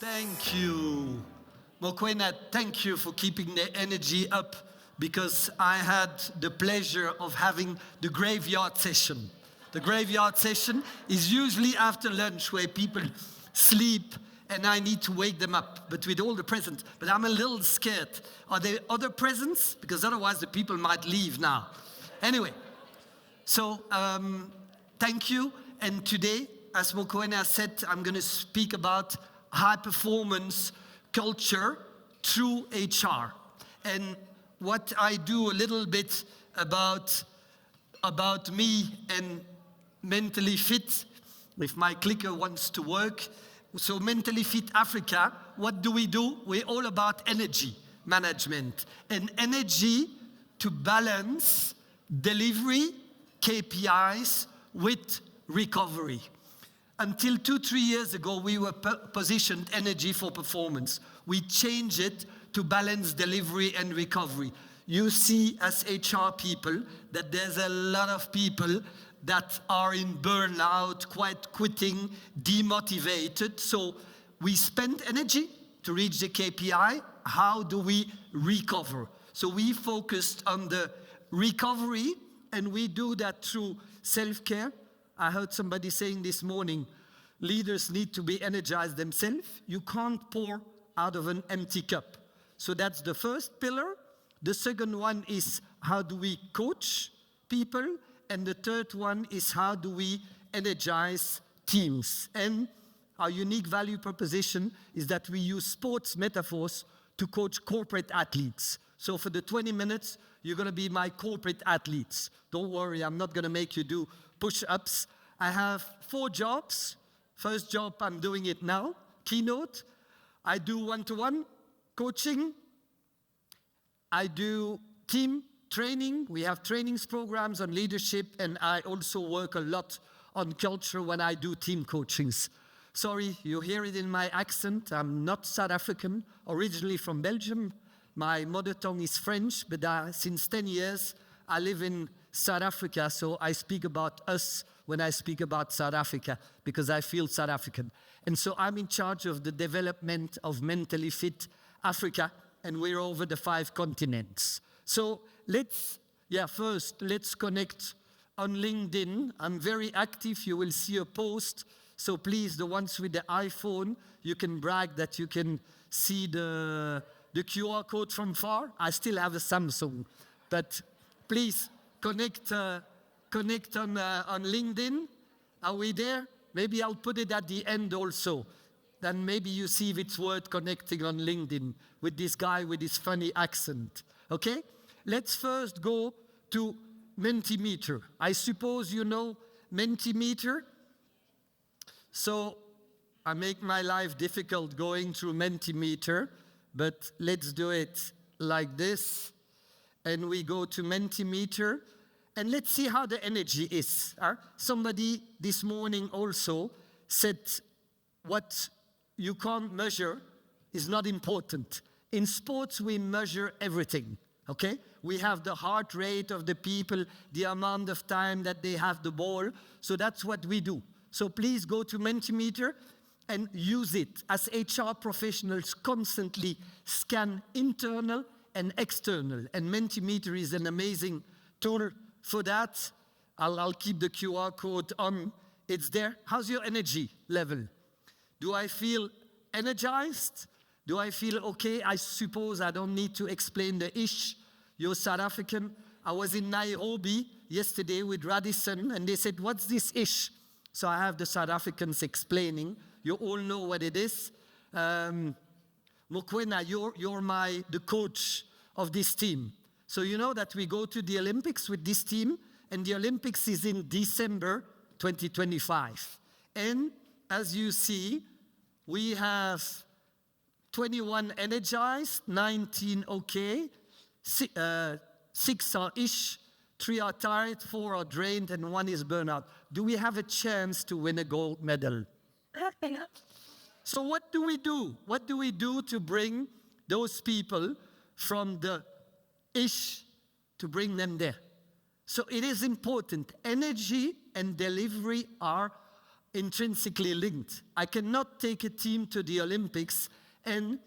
Thank you. Mokwena, thank you for keeping the energy up because I had the pleasure of having the graveyard session. The graveyard session is usually after lunch where people sleep and I need to wake them up, but with all the presents. But I'm a little scared. Are there other presents? Because otherwise the people might leave now. Anyway, so thank you. And today, as Mokwena said, I'm going to speak about high performance culture through HR. And what I do a little bit about me and Mentally Fit, if my clicker wants to work. So Mentally Fit Africa, what do? We're all about energy management and energy to balance delivery, KPIs with recovery. Until 2-3 years ago, we were positioned energy for performance. We changed it to balance delivery and recovery. You see as HR people that there's a lot of people that are in burnout, quite quitting, demotivated. So we spend energy to reach the KPI. How do we recover? So we focused on the recovery, and we do that through self-care. I heard somebody saying this morning, leaders need to be energized themselves. You can't pour out of an empty cup. So that's the first pillar. The second one is how do we coach people? And the third one is how do we energize teams? And our unique value proposition is that we use sports metaphors to coach corporate athletes. So for the 20 minutes, you're going to be my corporate athletes. Don't worry, I'm not going to make you do push-ups. I have 4 jobs. First job, I'm doing it now, keynote. I do one-to-one coaching. I do team training. We have trainings programs on leadership, and I also work a lot on culture when I do team coachings. Sorry, you hear it in my accent. I'm not South African, originally from Belgium. My mother tongue is French, but since 10 years, I live in South Africa, so I speak about us when I speak about South Africa, because I feel South African. And so I'm in charge of the development of Mentally Fit Africa, and we're over the 5 continents. So first, let's connect on LinkedIn. I'm very active. You will see a post. So please, the ones with the iPhone, you can brag that you can see the QR code from far. I still have a Samsung, but please connect on LinkedIn. Are we there? Maybe I'll put it at the end also. Then maybe you see if it's worth connecting on LinkedIn with this guy with his funny accent. Okay? Let's first go to Mentimeter. I suppose you know Mentimeter. So I make my life difficult going through Mentimeter, but let's do it like this. And we go to Mentimeter, and let's see how the energy is. Somebody this morning also said what you can't measure is not important. In sports, we measure everything, okay? We have the heart rate of the people, the amount of time that they have the ball. So that's what we do. So please go to Mentimeter and use it. As HR professionals constantly scan internal and external. And Mentimeter is an amazing tool for that. I'll keep the QR code on. It's there. How's your energy level? Do I feel energized? Do I feel okay? I suppose I don't need to explain the ish. You're South African. I was in Nairobi yesterday with Radisson, and they said, what's this ish? So I have the South Africans explaining. You all know what it is. Mokwena, you're the coach of this team. So you know that we go to the Olympics with this team, and the Olympics is in December 2025. And as you see, we have 21 energized, 19 okay, 6 are ish, 3 are tired, 4 are drained, and 1 is burnout. Do we have a chance to win a gold medal? So what do we do? What do we do to bring those people from the ish to bring them there? So it is important. Energy and delivery are intrinsically linked. I cannot take a team to the Olympics and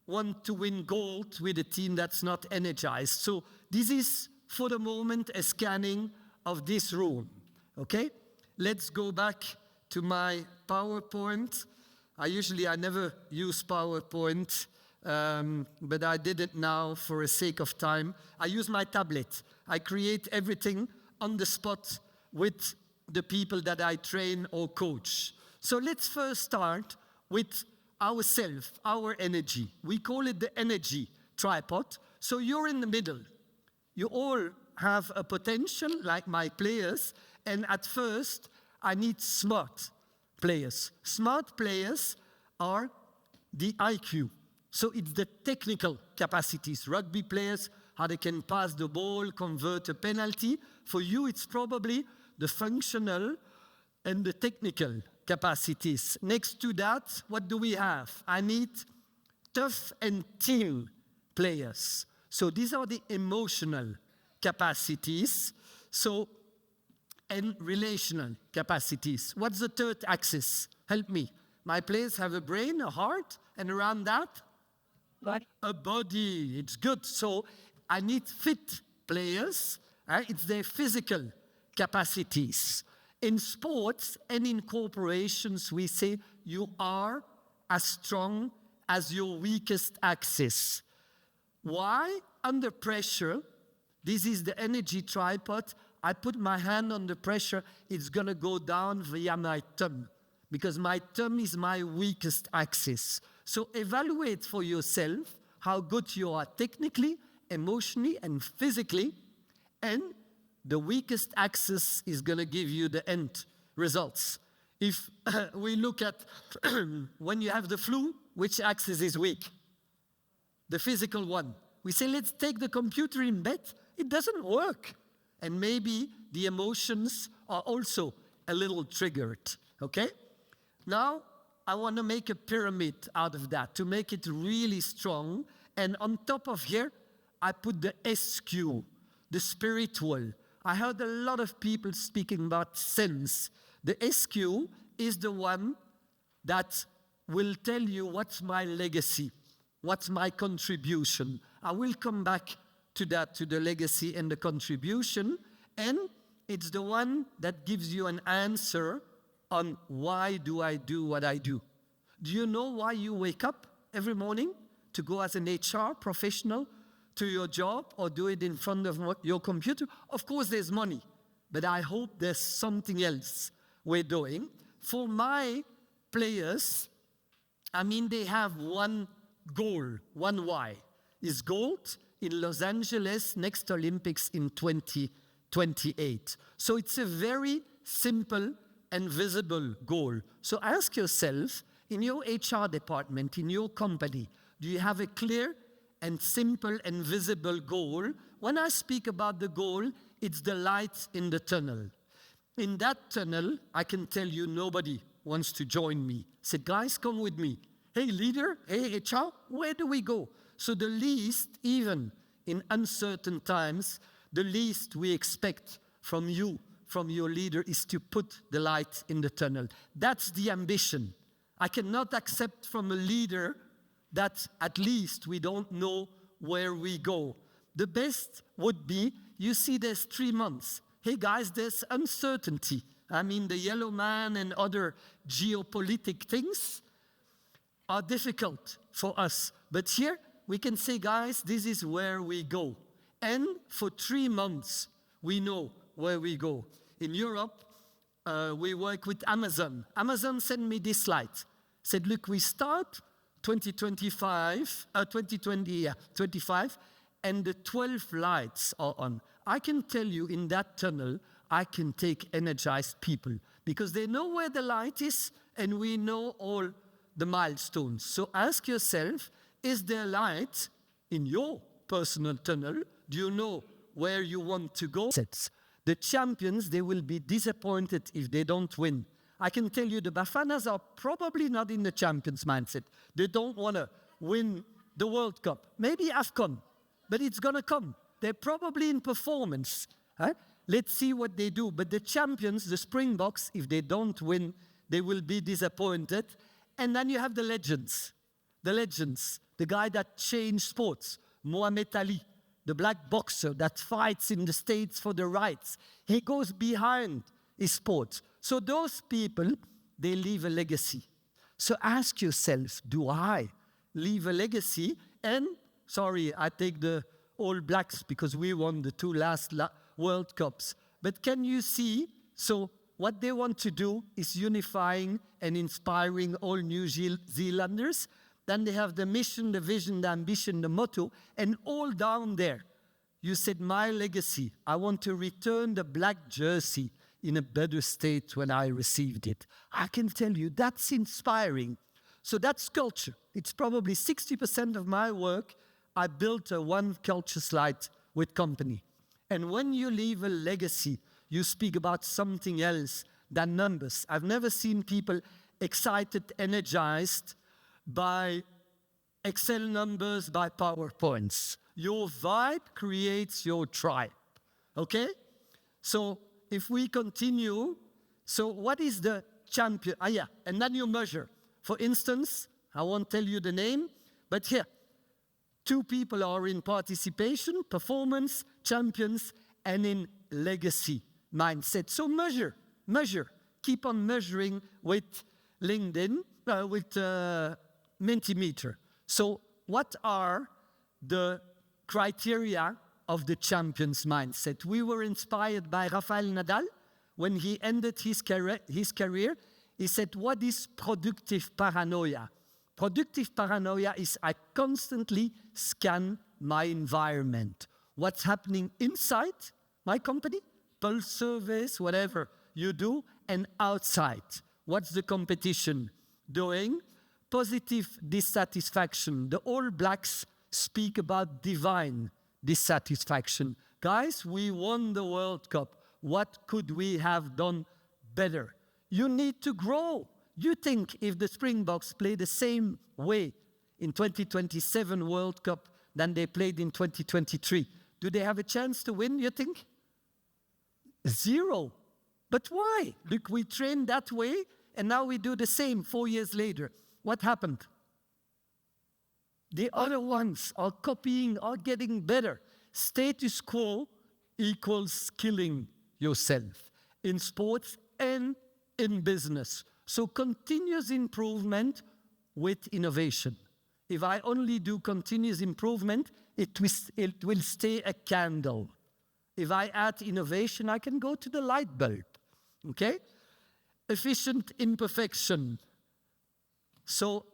want to win gold with a team that's not energized. So this is, for the moment, a scanning of this room, okay? Let's go back to my PowerPoint. I never use PowerPoint, but I did it now for the sake of time. I use my tablet. I create everything on the spot with the people that I train or coach. So let's first start with ourselves, our energy. We call it the energy tripod. So you're in the middle. You all have a potential, like my players, and at first, I need smart players. Smart players are the IQ. So it's the technical capacities. Rugby players, how they can pass the ball, convert a penalty. For you, it's probably the functional and the technical capacities. Next to that, what do we have? I need tough and team players. So these are the emotional capacities. So, and relational capacities. What's the third axis? Help me. My players have a brain, a heart, and around that? Body. A body. It's good. So I need fit players. It's their physical capacities. In sports and in corporations, we say you are as strong as your weakest axis. Why? Under pressure, this is the energy tripod. I put my hand under pressure, it's going to go down via my thumb, because my thumb is my weakest axis. So evaluate for yourself how good you are technically, emotionally, and physically, and the weakest axis is going to give you the end results. If we look at when you have the flu, which axis is weak? The physical one. We say, let's take the computer in bed. It doesn't work. And maybe the emotions are also a little triggered, okay? Now, I want to make a pyramid out of that to make it really strong. And on top of here, I put the SQ, the spiritual. I heard a lot of people speaking about sense. The SQ is the one that will tell you what's my legacy, what's my contribution. I will come back to that, to the legacy and the contribution, and it's the one that gives you an answer on why do I do what I do. Do you know why you wake up every morning to go as an HR professional to your job or do it in front of your computer? Of course there's money, but I hope there's something else we're doing. For my players, I mean, they have one goal, one why. Is gold in Los Angeles next Olympics in 2028. So it's a very simple and visible goal. So ask yourself, in your HR department, in your company, do you have a clear and simple and visible goal? When I speak about the goal, it's the light in the tunnel. In that tunnel, I can tell you nobody wants to join me. Say, guys, come with me. Hey, leader, hey, HR, where do we go? So the least, even in uncertain times, the least we expect from you, from your leader, is to put the light in the tunnel. That's the ambition. I cannot accept from a leader that at least we don't know where we go. The best would be, you see there's 3 months. Hey guys, there's uncertainty. I mean, the yellow man and other geopolitical things are difficult for us. But here, we can say, guys, this is where we go. And for 3 months, we know where we go. In Europe, we work with Amazon. Amazon sent me this slide. Said, look, we start 2025, and the 12 lights are on. I can tell you in that tunnel, I can take energized people because they know where the light is and we know all the milestones. So ask yourself, is there light in your personal tunnel? Do you know where you want to go? The champions, they will be disappointed if they don't win. I can tell you the Bafanas are probably not in the champions mindset. They don't want to win the World Cup. Maybe AFCON, but it's going to come. They're probably in performance. Let's see what they do. But the champions, the Springboks, if they don't win, they will be disappointed. And then you have the legends. The legends. The guy that changed sports. Muhammad Ali, the black boxer that fights in the States for the rights. He goes behind his sport. So those people, they leave a legacy. So ask yourself, do I leave a legacy? And, sorry, I take the All Blacks because we won the two last World Cups. But can you see, so what they want to do is unifying and inspiring all New Zealanders. Then they have the mission, the vision, the ambition, the motto, and all down there. You said, my legacy, I want to return the black jersey in a better state when I received it. I can tell you, that's inspiring. So that's culture. It's probably 60% of my work. I built a one culture slide with company. And when you leave a legacy, you speak about something else than numbers. I've never seen people excited, energized by Excel numbers, by PowerPoints. Your vibe creates your tribe, okay? So if we continue, so what is the champion? And then you measure. For instance, I won't tell you the name, but here, 2 people are in participation, performance, champions, and in legacy mindset. So measure, keep on measuring with LinkedIn, with Mentimeter. So what are the criteria of the champion's mindset? We were inspired by Rafael Nadal. When he ended his career, he said, what is productive paranoia? Productive paranoia is I constantly scan my environment. What's happening inside my company, pulse surveys, whatever you do, and outside. What's the competition doing? Positive dissatisfaction. The All Blacks speak about divine dissatisfaction. Guys, we won the World Cup. What could we have done better? You need to grow. You think if the Springboks play the same way in 2027 World Cup than they played in 2023, do they have a chance to win, you think? 0. But why? Look, we trained that way, and now we do the same 4 years later. What happened? The other ones are copying, are getting better. Status quo equals killing yourself in sports and in business. So continuous improvement with innovation. If I only do continuous improvement, it will stay a candle. If I add innovation, I can go to the light bulb, okay? Efficient imperfection. So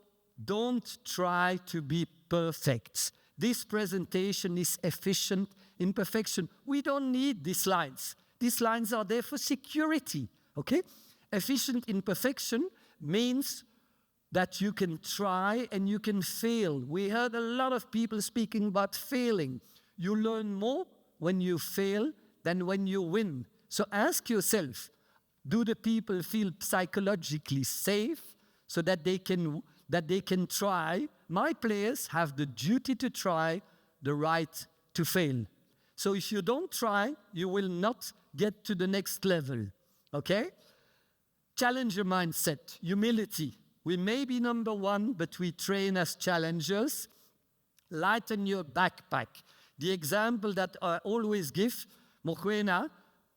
don't try to be perfect. This presentation is efficient imperfection. We don't need these lines. These lines are there for security, okay? Efficient imperfection means that you can try and you can fail. We heard a lot of people speaking about failing. You learn more when you fail than when you win. So ask yourself, do the people feel psychologically safe so that they can try? My players have the duty to try, the right to fail. So if you don't try, you will not get to the next level, okay? Challenger mindset, humility. We may be number 1, but we train as challengers. Lighten your backpack. The example that I always give, Mokwena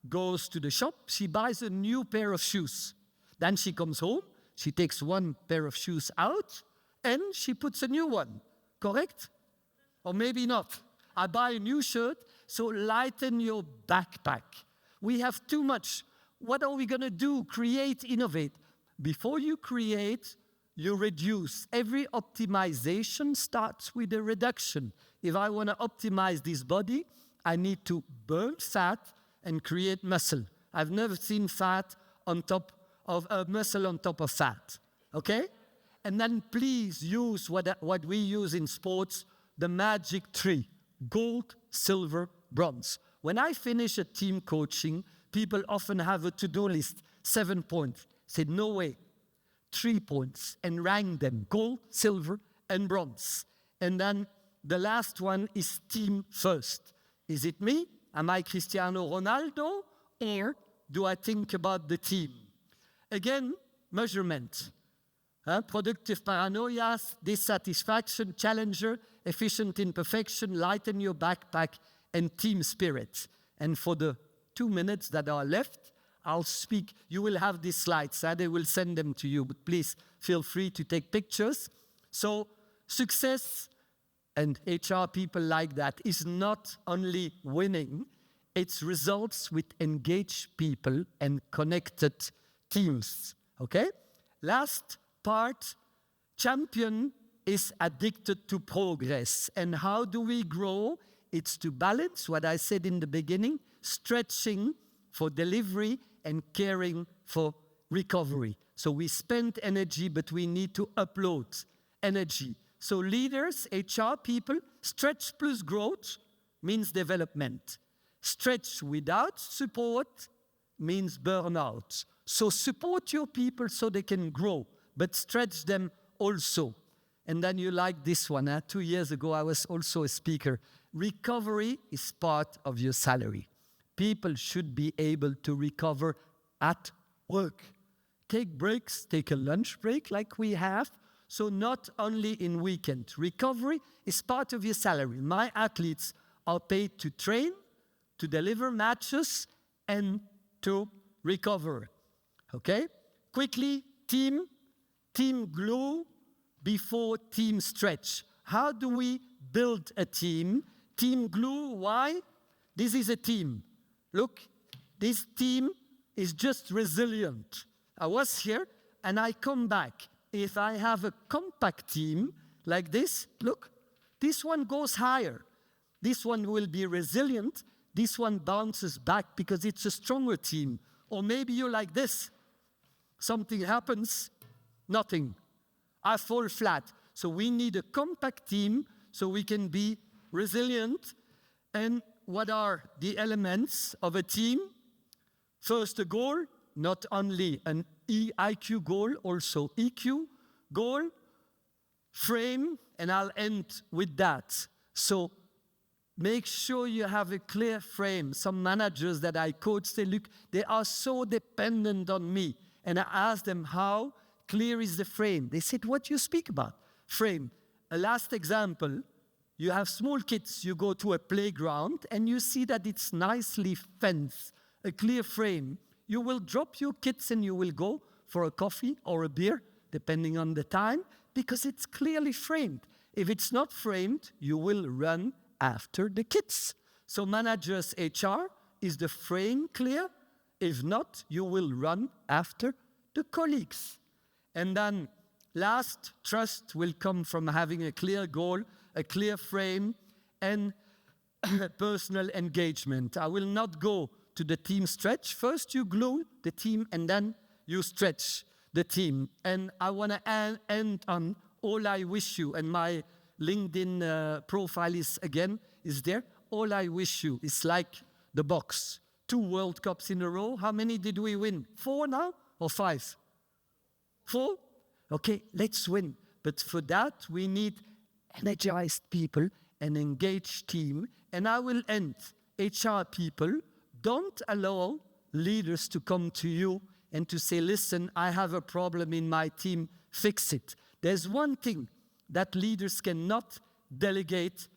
goes to the shop, she buys a new pair of shoes. Then she comes home, she takes one pair of shoes out, and she puts a new one, correct? Or maybe not. I buy a new shirt, so lighten your backpack. We have too much. What are we going to do? Create, innovate. Before you create, you reduce. Every optimization starts with a reduction. If I want to optimize this body, I need to burn fat and create muscle. I've never seen fat on top of muscle on top of fat, okay? And then please use what we use in sports, the magic 3, gold, silver, bronze. When I finish a team coaching, people often have a to-do list, 7 points. Say, no way, 3 points, and rank them, gold, silver, and bronze. And then the last one is team first. Is it me? Am I Cristiano Ronaldo? Or do I think about the team? Again, measurement. Productive paranoia, dissatisfaction, challenger, efficient imperfection, lighten your backpack, and team spirit. And for the 2 minutes that are left, I'll speak. You will have these slides. They will send them to you, but please feel free to take pictures. So success, and HR people like that, is not only winning, it's results with engaged people and connected teams. Okay? Last part, champion is addicted to progress. And how do we grow? It's to balance what I said in the beginning, stretching for delivery and caring for recovery. So we spend energy, but we need to upload energy. So leaders, HR people, stretch plus growth means development. Stretch without support means burnout. So support your people so they can grow, but stretch them also. And then you like this one. 2 years ago, I was also a speaker. Recovery is part of your salary. People should be able to recover at work. Take breaks, take a lunch break like we have. So not only in weekend. Recovery is part of your salary. My athletes are paid to train, to deliver matches, and to recover. Okay? Quickly, team glue before team stretch. How do we build a team? Team glue, why? This is a team. Look, this team is just resilient. I was here and I come back. If I have a compact team like this, look, this one goes higher. This one will be resilient. This one bounces back because it's a stronger team. Or maybe you're like this. Something happens, nothing. I fall flat. So we need a compact team so we can be resilient. And what are the elements of a team? First, a goal, not only an IQ goal, also EQ goal, frame, and I'll end with that. So make sure you have a clear frame. Some managers that I coach say, look, they are so dependent on me. And I ask them, how clear is the frame? They said, what do you speak about? Frame. A last example, you have small kids, you go to a playground and you see that it's nicely fenced, a clear frame. You will drop your kids and you will go for a coffee or a beer, depending on the time, because it's clearly framed. If it's not framed, you will run after the kids. So managers HR, is the frame clear? If not, you will run after the colleagues. And then last, trust will come from having a clear goal, a clear frame, and personal engagement. I will not go to the team stretch. First you glue the team and then you stretch the team. And I want to end on all I wish you. And my LinkedIn profile is there. All I wish you is like the box. 2 World Cups in a row. How many did we win? 4 now or 5? 4? Okay, let's win. But for that, we need energized people, an engaged team. And I will end. HR people, don't allow leaders to come to you and to say, listen, I have a problem in my team, fix it. There's one thing that leaders cannot delegate.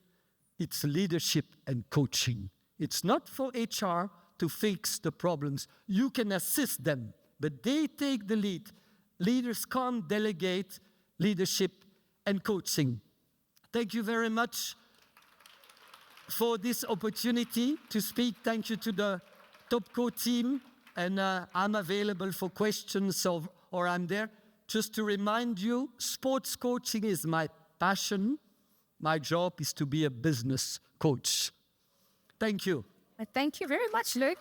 It's leadership and coaching. It's not for HR to fix the problems. You can assist them, but they take the lead. Leaders can't delegate leadership and coaching. Thank you very much for this opportunity to speak. Thank you to the Topco team, and I'm available for questions or I'm there. Just to remind you, sports coaching is my passion. My job is to be a business coach. Thank you. Thank you very much, Luc.